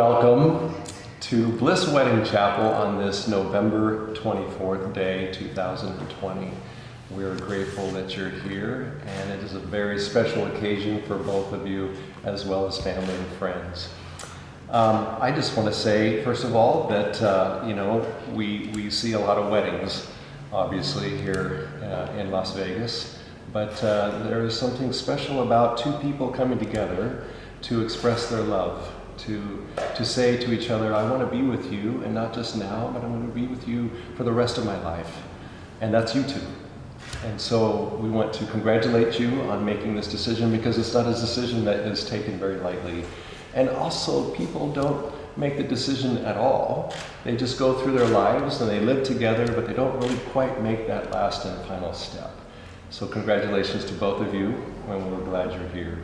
welcome to Bliss Wedding Chapel on this November 24th day, 2020. We're grateful that you're here, and it is a very special occasion for both of you, as well as family and friends. I just want to say, first of all, that we see a lot of weddings, obviously, here in Las Vegas, but there is something special about two people coming together to express their love, to say to each other, I want to be with you, and not just now, but I want to be with you for the rest of my life. And that's you two. And so we want to congratulate you on making this decision, because it's not a decision that is taken very lightly. And also, people don't make the decision at all. They just go through their lives and they live together, but they don't really quite make that last and final step. So congratulations to both of you, and we're glad you're here.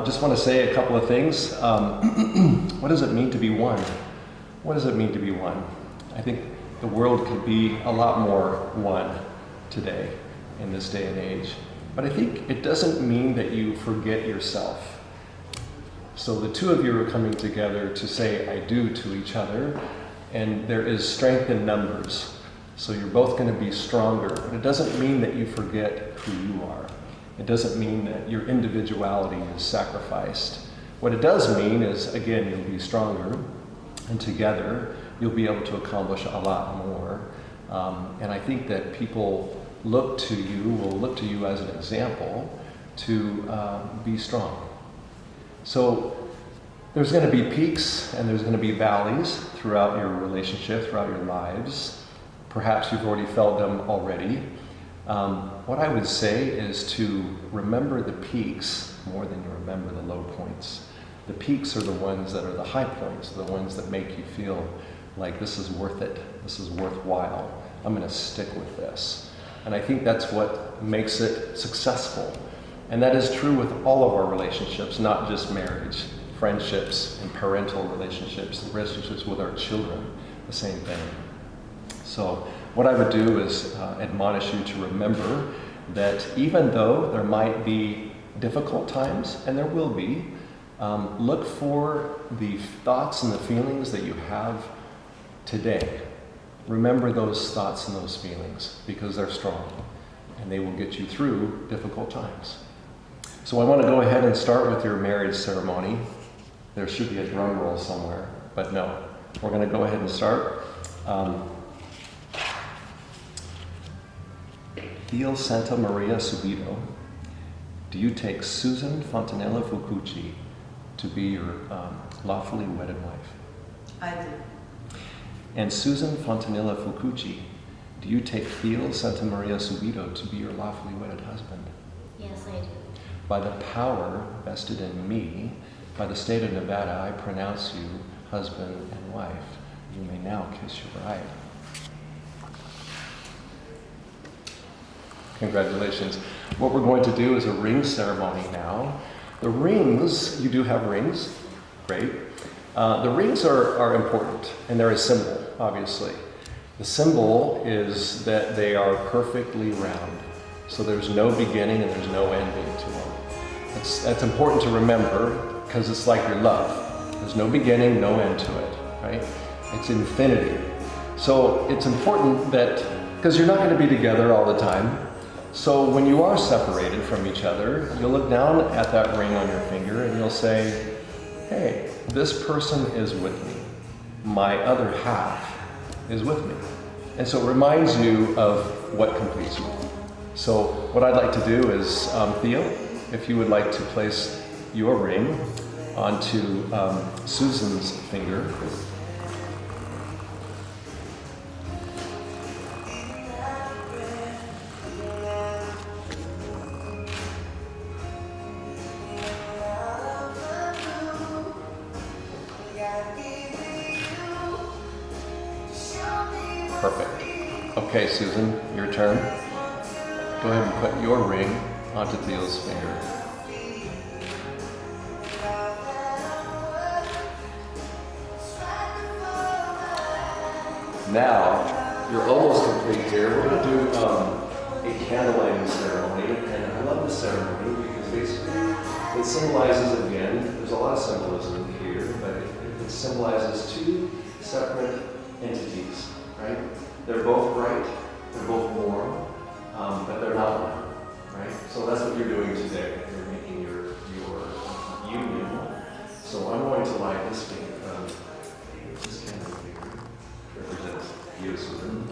Just want to say a couple of things. What does it mean to be one? What does it mean to be one? I think the world could be a lot more one today, in this day and age. But I think it doesn't mean that you forget yourself. So the two of you are coming together to say I do to each other, and there is strength in numbers. So you're both going to be stronger. But it doesn't mean that you forget who you are. It doesn't mean that your individuality is sacrificed. What it does mean is, again, you'll be stronger, and together you'll be able to accomplish a lot more. And I think that people will look to you as an example to be strong. So there's going to be peaks and there's going to be valleys throughout your relationship, throughout your lives. Perhaps you've already felt them already. What I would say is to remember the peaks more than you remember the low points. The peaks are the ones that are the high points, the ones that make you feel like this is worth it, this is worthwhile, I'm going to stick with this. And I think that's what makes it successful. And that is true with all of our relationships, not just marriage, friendships and parental relationships with our children, the same thing. So what I would do is admonish you to remember that even though there might be difficult times, and there will be, look for the thoughts and the feelings that you have today. Remember those thoughts and those feelings, because they're strong and they will get you through difficult times. So I want to go ahead and start with your marriage ceremony. There should be a drum roll somewhere, but no. We're going to go ahead and start. Thiele Santa Maria Subido, do you take Susan Fontanella Fucucci to be your lawfully wedded wife? I do. And Susan Fontanella Fucucci, do you take Thiele Santa Maria Subido to be your lawfully wedded husband? Yes, I do. By the power vested in me, by the state of Nevada, I pronounce you husband and wife. You may now kiss your bride. Congratulations. What we're going to do is a ring ceremony now. The rings, you do have rings, great. The rings are important, and they're a symbol, obviously. The symbol is that they are perfectly round. So there's no beginning and there's no ending to them. That's important to remember, because it's like your love. There's no beginning, no end to it, right? It's infinity. So it's important that, because you're not going to be together all the time, so when you are separated from each other, you'll look down at that ring on your finger and you'll say, hey, this person is with me. My other half is with me. And so it reminds you of what completes you. So what I'd like to do is, Thiele, if you would like to place your ring onto Susan's finger. Perfect. Okay, Susan, your turn. Go ahead and put your ring onto Thiele's finger. Now, you're almost complete here. We're going to do a candle lighting ceremony, and I love the ceremony because basically it symbolizes, again, there's a lot of symbolism here, but symbolizes two separate entities, right? They're both bright, they're both warm, but they're not one, right? So that's what you're doing today. You're making your union. So I'm going to light this candle. This candle here represents you, Susan.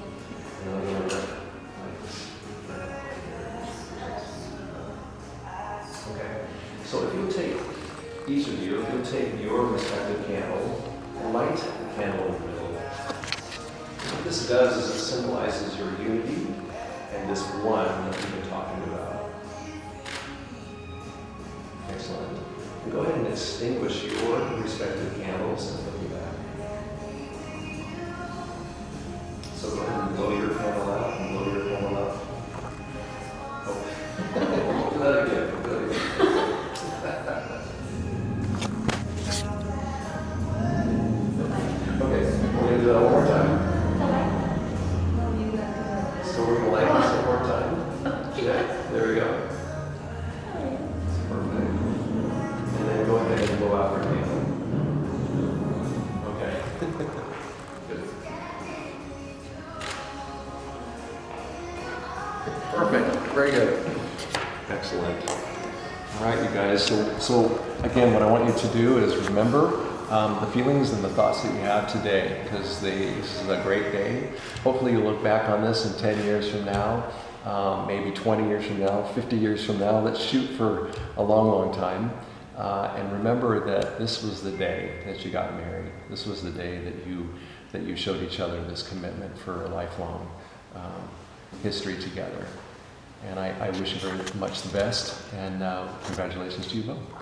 And I'm going to light this here. Okay. So if you take, each of you, if you'll take your respective candle and light the candle in the middle. What this does is it symbolizes your unity and this one that we've been talking about. Excellent. And go ahead and extinguish your respective candles and put them back. So go ahead and blow your candle out and blow your candle out. Oh, do that again. Do that again. Okay, we're going to do that one more time. So we're going to light this one more time. Yeah, there we go. Perfect. And then go ahead and blow out your candle. Okay. Good. Perfect. Very good. Excellent. All right, you guys. So again, what I want you to do is remember the feelings and the thoughts that you have today, because this is a great day. Hopefully you look back on this in 10 years from now, maybe 20 years from now, 50 years from now. Let's shoot for a long, long time. And remember that this was the day that you got married. This was the day that you showed each other this commitment for a lifelong history together. And I wish you very much the best, and congratulations to you both.